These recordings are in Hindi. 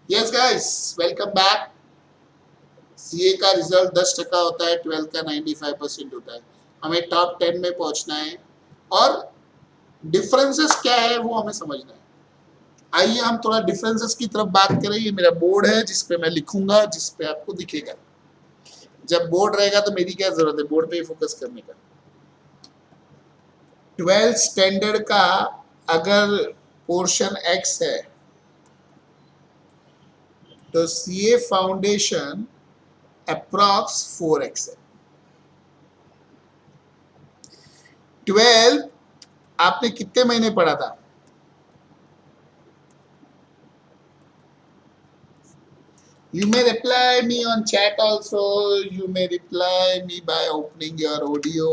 Yes guys, welcome back. CA का रिजल्ट 10% होता है, 12 का 95% होता है। हमें टॉप 10 में पहुंचना है और डिफरेंसेस क्या है वो हमें समझना है। आइए हम थोड़ा डिफरेंसेस की तरफ बात करें। ये मेरा बोर्ड है जिस पे मैं लिखूंगा, जिस पे आपको दिखेगा। जब बोर्ड रहेगा तो मेरी क्या जरूरत है, बोर्ड पे ही फोकस करने का। 12 स्टैंडर्ड का अगर पोर्शन एक्स है तो सीए फाउंडेशन अप्रॉक्स 4x है। 12 आपने कितने महीने पढ़ा था? You may reply me on chat also. You may reply me by opening your audio,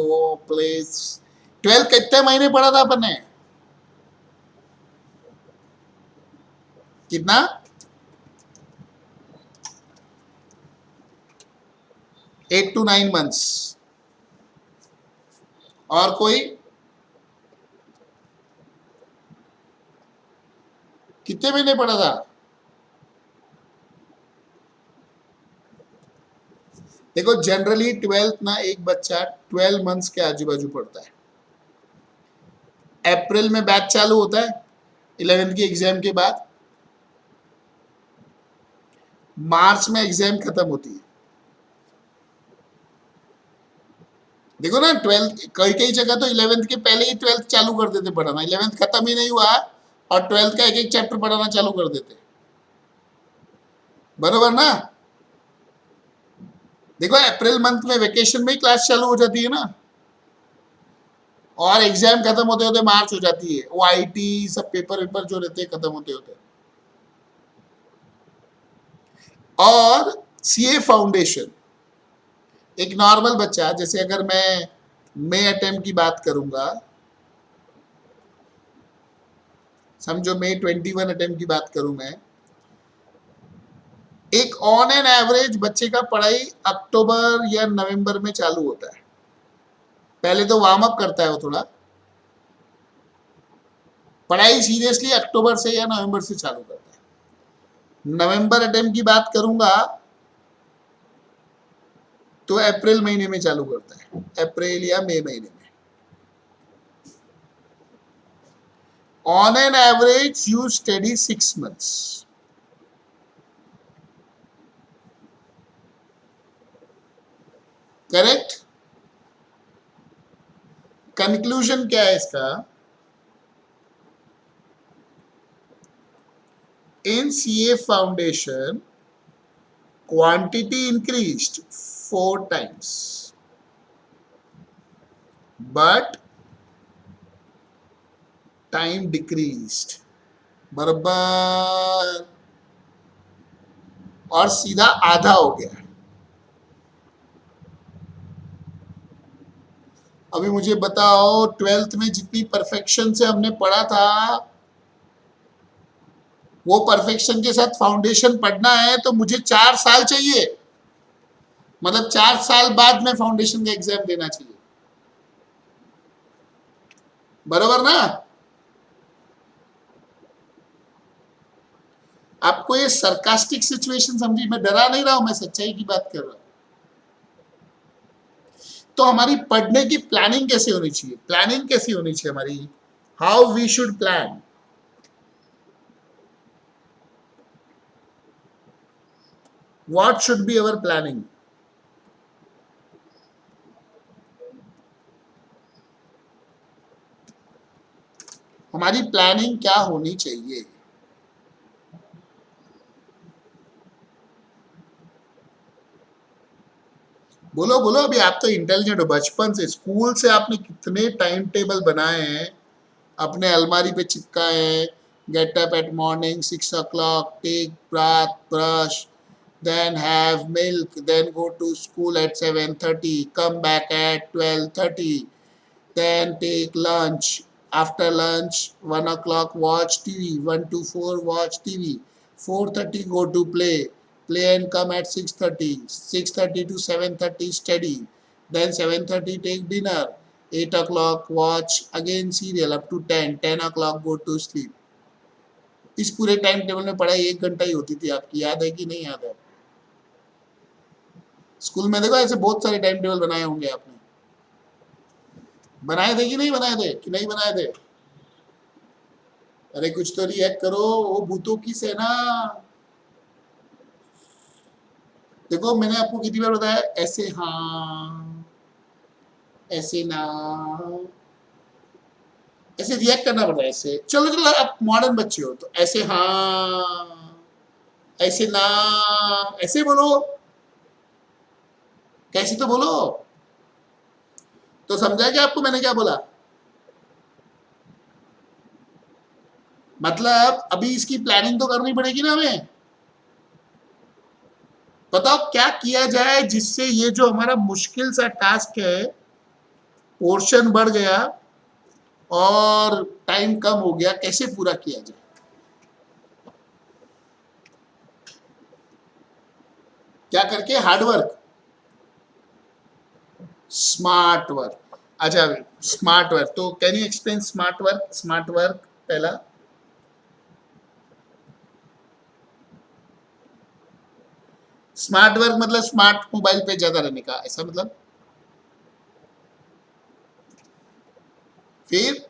please. 12 कितने महीने पढ़ा था अपन ने? कितना? 8 to 9 months। और कोई? कितने महीने पढ़ा था? देखो जनरली 12th ना एक बच्चा 12 मंथ्स के आजू बाजू पढ़ता है। अप्रैल में बैच चालू होता है 11th की एग्जाम के बाद। मार्च में एग्जाम खत्म होती है। देखो ना, 12th कई कई जगह तो 11th के पहले ही 12th चालू कर देते पढ़ाना। 11th खत्म ही नहीं हुआ और 12th का एक एक चैप्टर पढ़ाना चालू कर देते। बरोबर ना? देखो अप्रैल मंथ में वेकेशन में ही क्लास चालू हो जाती है ना, और एग्जाम खत्म होते होते मार्च हो जाती है। वो आईटी सब पेपर वेपर जो रहते हैं खत्म होते होते। और सीए फाउंडेशन एक नॉर्मल बच्चा, जैसे अगर मैं मे अटेम्प्ट की बात करूंगा, समझो मे 21 अटेम्प्ट की बात करूं मैं, एक ऑन एन एवरेज बच्चे का पढ़ाई अक्टूबर या नवंबर में चालू होता है। पहले तो वार्म अप करता है वो थोड़ा। पढ़ाई सीरियसली अक्टूबर से या नवंबर से चालू करता है। नवंबर अटेम्प्ट की बात करूंगा तो अप्रैल महीने में चालू करता है, अप्रैल या मई महीने में। On an average you study 6 months। Correct? Conclusion क्या है इसका? इन CA foundation quantity increased 4 times but time decreased. बराबर। और सीधा आधा हो गया। अभी मुझे बताओ, 12th में जितनी परफेक्शन से हमने पढ़ा था वो परफेक्शन के साथ फाउंडेशन पढ़ना है तो मुझे 4 साल चाहिए। मतलब 4 साल बाद में फाउंडेशन का एग्जाम देना चाहिए। बरोबर ना? आपको ये सरकास्टिक सिचुएशन समझी, मैं डरा नहीं रहा हूं, मैं सच्चाई की बात कर रहा हूं। तो हमारी पढ़ने की प्लानिंग कैसे होनी चाहिए? प्लानिंग कैसी होनी चाहिए हमारी? How we should plan? What should be our planning? हमारी प्लानिंग क्या होनी चाहिए? बोलो बोलो। अभी आप तो इंटेलिजेंट हो, बचपन से स्कूल से आपने कितने टाइम टेबल बनाए हैं, अपने अलमारी पे चिपकाए हैं। Get up at morning 6 o'clock, take bath, brush, then have milk, then go to school at 7:30, come back at 12:30, then take lunch. After lunch, 1 o'clock watch TV, 1 to 4 watch TV, 4:30 go to play and come at 6:30, 6:30 to 7:30 study, then 7:30 take dinner, 8 o'clock watch again serial up to 10, 10 o'clock go to sleep. इस पूरे टाइम टेबल में पढ़ाई 1 घंटा ही होती थी आपकी, याद है कि नहीं याद है? स्कूल में देखो ऐसे बहुत सारे टाइम टेबल बनाए होंगे आपने, बनाए थे कि नहीं बनाए थे, कि नहीं बनाए थे? अरे कुछ तो रिएक्ट करो, वो भूतों की सेना। देखो मैंने आपको कितनी बार बताया, ऐसे हाँ, ऐसे ना, ऐसे रिएक्ट करना पड़ता है ऐसे। चलो चलो, आप मॉडर्न बच्चे हो तो ऐसे हाँ, ऐसे ना, ऐसे बोलो, कैसे तो बोलो। तो समझा क्या आपको मैंने क्या बोला? मतलब अभी इसकी प्लानिंग तो करनी पड़ेगी ना हमें। बताओ क्या किया जाए जिससे ये जो हमारा मुश्किल सा टास्क है, पोर्शन बढ़ गया और टाइम कम हो गया, कैसे पूरा किया जाए? क्या करके? Hard work, smart work. अच्छा, स्मार्ट वर्क तो can you explain smart work? Smart work पहला, स्मार्ट वर्क मतलब स्मार्ट मोबाइल पे ज्यादा रहने का, ऐसा मतलब? फिर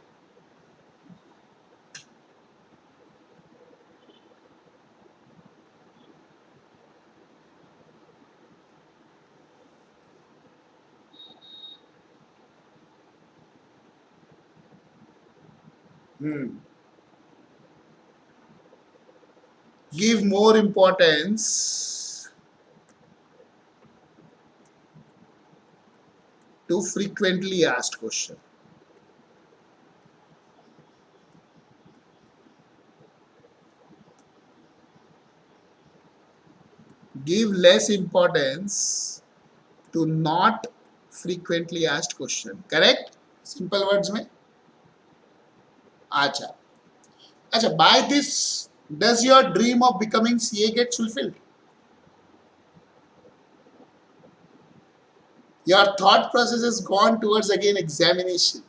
give more importance to frequently asked question. Give less importance to not frequently asked question, correct? Simple words में। अच्छा, अच्छा, by this does your dream of becoming CA get fulfilled? Your thought process is gone towards again examination.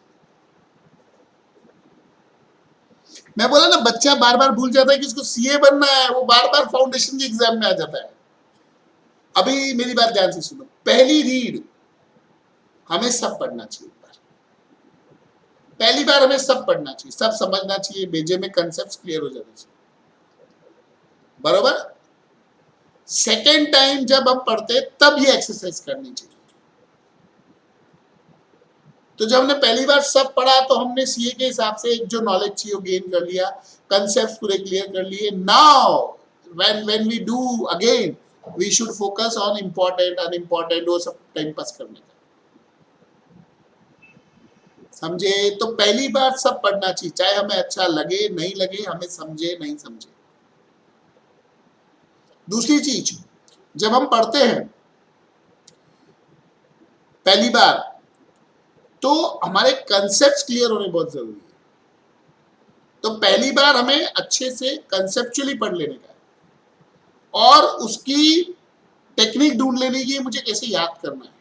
मैं बोला ना, बच्चा बार बार भूल जाता है कि उसको सीए बनना है, वो बार बार फाउंडेशन के एग्जाम में आ जाता है। अभी मेरी बात ध्यान से सुनो, पहली रीड हमें सब पढ़ना चाहिए। पहली बार हमें सब पढ़ना चाहिए, सब समझना चाहिए, बेजे में कंसेप्ट क्लियर हो जाना चाहिए, बरोबर? सेकेंड टाइम जब हम पढ़ते तब ये एक्सरसाइज करनी चाहिए। तो जब हमने पहली बार सब पढ़ा तो हमने सीए के हिसाब से एक जो नॉलेज चाहिए वो गेन कर लिया, कंसेप्ट पूरे क्लियर कर लिए। Now when we do again, we should focus on important unimportant, वो सब टाइम पास करने का, समझे? तो पहली बार सब पढ़ना चाहिए, चाहे हमें अच्छा लगे नहीं लगे, हमें समझे नहीं समझे। दूसरी चीज, जब हम पढ़ते हैं पहली बार तो हमारे कंसेप्ट क्लियर होने बहुत जरूरी है। तो पहली बार हमें अच्छे से कंसेप्चुअली पढ़ लेने का है और उसकी टेक्निक ढूंढ लेनी की मुझे कैसे याद करना है,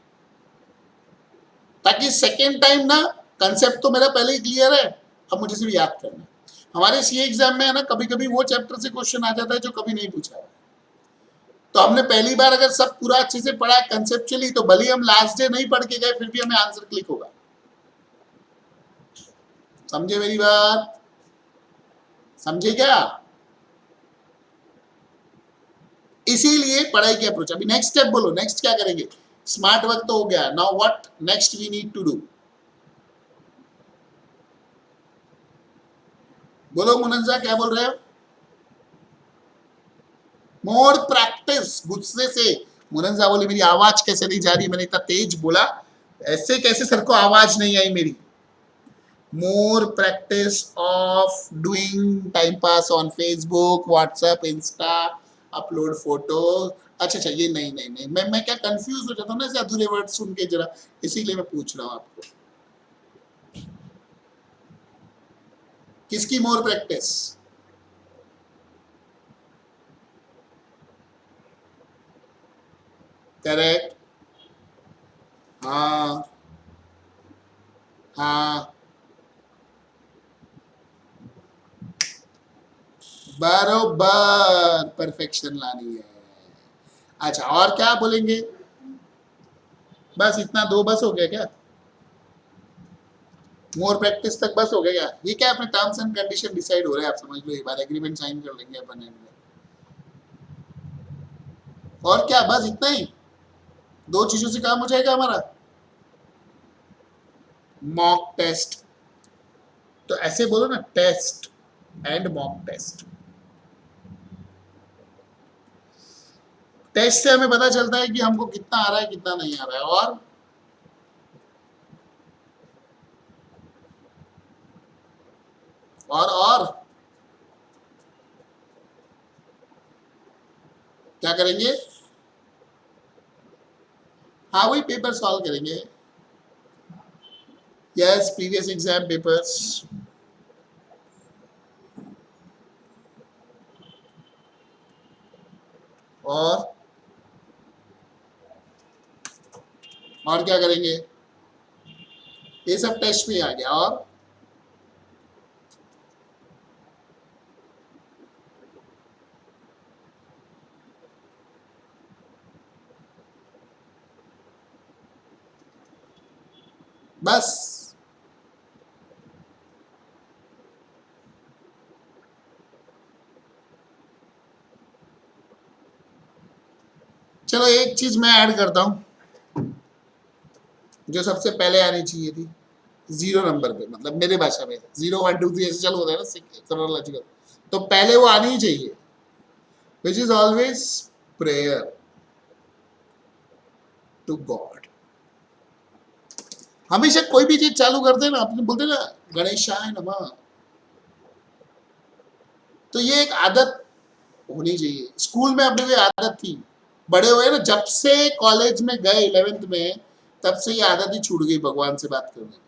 ताकि सेकेंड टाइम ना, कंसेप्ट तो मेरा पहले ही क्लियर है, अब मुझे सिर्फ याद करना है। हमारे सीए एग्जाम में है ना, कभी कभी वो चैप्टर से क्वेश्चन आ जाता है जो कभी नहीं पूछा है। तो हमने पहली बार अगर सब पूरा अच्छे से पढ़ा कंसेप्चुअली, तो भले हम लास्ट डे नहीं पढ़ के गए फिर भी हमें आंसर क्लिक होगा। समझे मेरी बात? समझे क्या? इसीलिए पढ़ाई की अप्रोच। अभी नेक्स्ट स्टेप बोलो, नेक्स्ट क्या करेंगे? स्मार्ट वर्क तो हो गया, now what next we need to do? बोलो मुनज्जा, क्या बोल रहे हो? More practice. गुस्से से मुनज्जा बोली मेरी आवाज कैसे नहीं जा रही, मैंने इतना तेज बोला, ऐसे कैसे सर को आवाज नहीं आई मेरी? More practice of doing time pass on Facebook, WhatsApp, Insta, upload photo. अच्छा अच्छा, ये नहीं नहीं नहीं, मैं क्या कंफ्यूज हो जाता हूँ ना ऐसे अधूरे वर्ड सुन के जरा, इसीलिए मैं पूछ रहा हूँ आपको, किसकी मोर प्रैक्टिस? करेक्ट। हाँ हाँ, बरोबर परफेक्शन लानी है। अच्छा और क्या बोलेंगे? बस इतना दो बस हो गया क्या? मोर प्रैक्टिस तक बस हो गया क्या? ये क्या अपने टर्म्स एंड कंडीशन डिसाइड हो रहे हैं, आप समझ लो, एक बार एग्रीमेंट साइन कर लेंगे अपन एंड में। और क्या बस इतना ही? दो चीजों से काम हो जाएगा हमारा। मॉक टेस्ट, तो ऐसे बोलो ना, test and mock test. Test से हमें पता चलता है कि हमको कितना आ रहा है कितना नहीं आ रहा है। और क्या करेंगे? हाँ वही पेपर सॉल्व करेंगे। Yes, previous exam papers. और क्या करेंगे? ये सब टेस्ट में आ गया। और बस चलो एक चीज मैं ऐड करता हूं जो सबसे पहले आनी चाहिए थी, जीरो नंबर पे, मतलब मेरे भाषा में 0 1 2 3 ऐसे चालू होता है ना क्रोनोलॉजिकल, तो पहले वो आनी ही चाहिए, which is always prayer to God. हमेशा कोई भी चीज चालू करते हैं ना, अपने बोलते हैं ना गणेशाय नमः, तो ये एक आदत होनी चाहिए। स्कूल में अपने को आदत थी, बड़े हुए ना जब से कॉलेज में गए 11th में, तब से ये आदत ही छूट गई भगवान से बात करने की।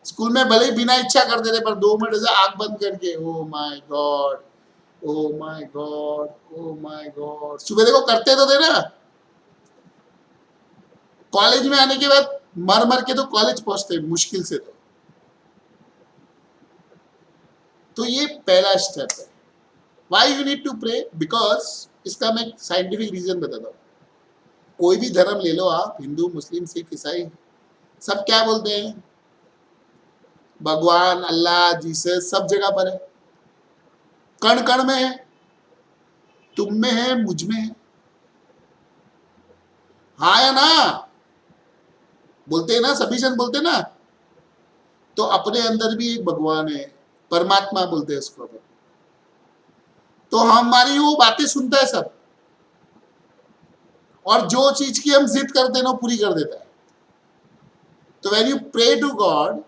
स्कूल में भले ही बिना इच्छा करते थे, पर 2 मिनट से आंख बंद करके oh my God, oh my God, oh my God, सुबह देखो करते तो थे ना। कॉलेज में आने के बाद मर मर के तो कॉलेज पहुंचते मुश्किल से, तो ये पहला स्टेप है। Why you need to pray? Because इसका मैं साइंटिफिक रीजन बताता हूँ। कोई भी धर्म ले लो आप, हिंदू मुस्लिम सिख ईसाई, सब क्या बोलते हैं? भगवान, अल्लाह, जीसस सब जगह पर है, कण कण में है, तुम में है, मुझ में है। हाँ या ना? बोलते हैं ना, सभी जन बोलते हैं ना। तो अपने अंदर भी एक भगवान है, परमात्मा बोलते हैं उसको अपन। तो हमारी वो बातें सुनता है सब, और जो चीज की हम जिद करते हैं ना, वो पूरी कर देता है। तो when you pray to God,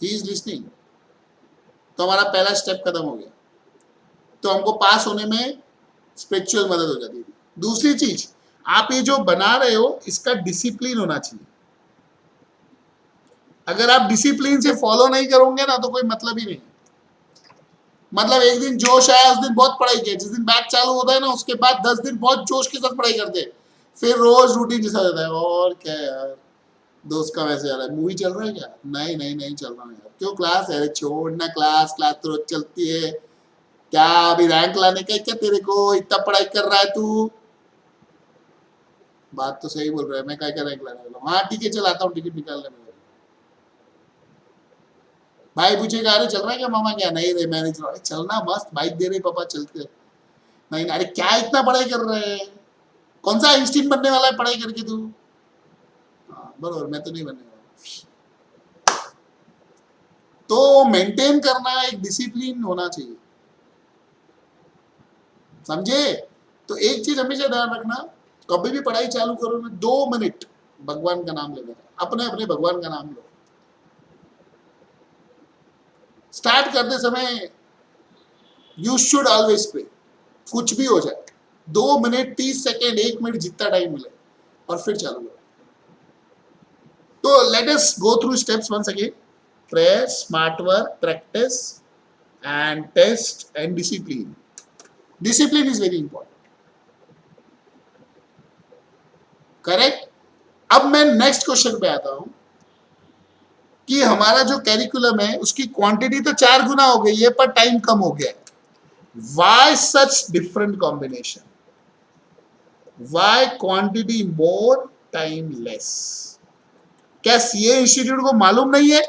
he is listening. तो हमारा पहला स्टेप खत्म हो गया, तो हमको पास होने में स्पिरिचुअल मदद हो जाती है। दूसरी चीज, आप ये जो बना रहे हो इसका डिसिप्लिन होना चाहिए। अगर आप डिसिप्लिन से फॉलो नहीं करोगे ना, तो कोई मतलब ही नहीं। मतलब एक दिन जोश आया, उस दिन बहुत पढ़ाई की, जिस दिन बैच चालू होता है ना, उसके बाद 10 दिन बहुत जोश के साथ पढ़ाई करते हैं, फिर रोज रूटीन जैसा रहता है। और क्या यार, दोस्त का मैसेज आ रहा है, मूवी चल रहा है क्या? नहीं नहीं नहीं चल रहा है यार। क्यों क्लास है? अरे छोड़ना क्लास, क्लास तो रोज चलती है। क्या अभी रैंक लाने का है क्या तेरे को? इतना पढ़ाई कर रहा है तू। बात तो सही बोल रहा है, मैं क्या क्या रैंक लाने वाला हूँ? हाँ ठीक है, चल आता हूँ टिकट निकालने में। भाई पूछेगा, अरे चल रहा है क्या मामा? क्या नहीं रे, मैं नहीं चल रहा। चलना, मस्त बाइक दे रहे पापा, चलते। नहीं अरे क्या इतना पढ़ाई कर रहे हैं? कौन सा आइंस्टीन बनने वाला है पढ़ाई करके तू? हाँ बरोबर, मैं तो नहीं बनने वाला। तो मेंटेन करना, एक डिसिप्लिन होना चाहिए, समझे? तो एक चीज हमेशा ध्यान रखना, कभी भी पढ़ाई चालू करो ना, 2 मिनट भगवान का नाम लेना, अपने अपने भगवान का नाम लो। स्टार्ट करते समय यू शुड ऑलवेज प्रे, कुछ भी हो जाए, 2 मिनट 30 सेकेंड 1 मिनट जितना टाइम मिले, और फिर चालू करो। तो let us go through steps once again. Prayer, smart work, practice and test and discipline. Discipline is very important, correct? अब मैं नेक्स्ट क्वेश्चन पे आता हूं कि हमारा जो कैरिकुलम है उसकी क्वांटिटी तो 4 गुना हो गई है, पर टाइम कम हो गया है। Why such different combination? Why quantity more, time less? क्या सीए इंस्टीट्यूट को मालूम नहीं है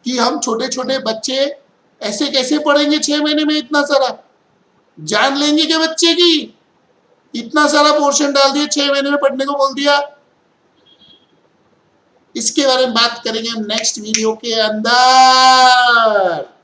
कि हम छोटे छोटे बच्चे ऐसे कैसे पढ़ेंगे 6 महीने में इतना सारा? जान लेंगे क्या बच्चे की? इतना सारा पोर्शन डाल दिया, 6 महीने में पढ़ने को बोल दिया। इसके बारे में बात करेंगे हम नेक्स्ट वीडियो के अंदर।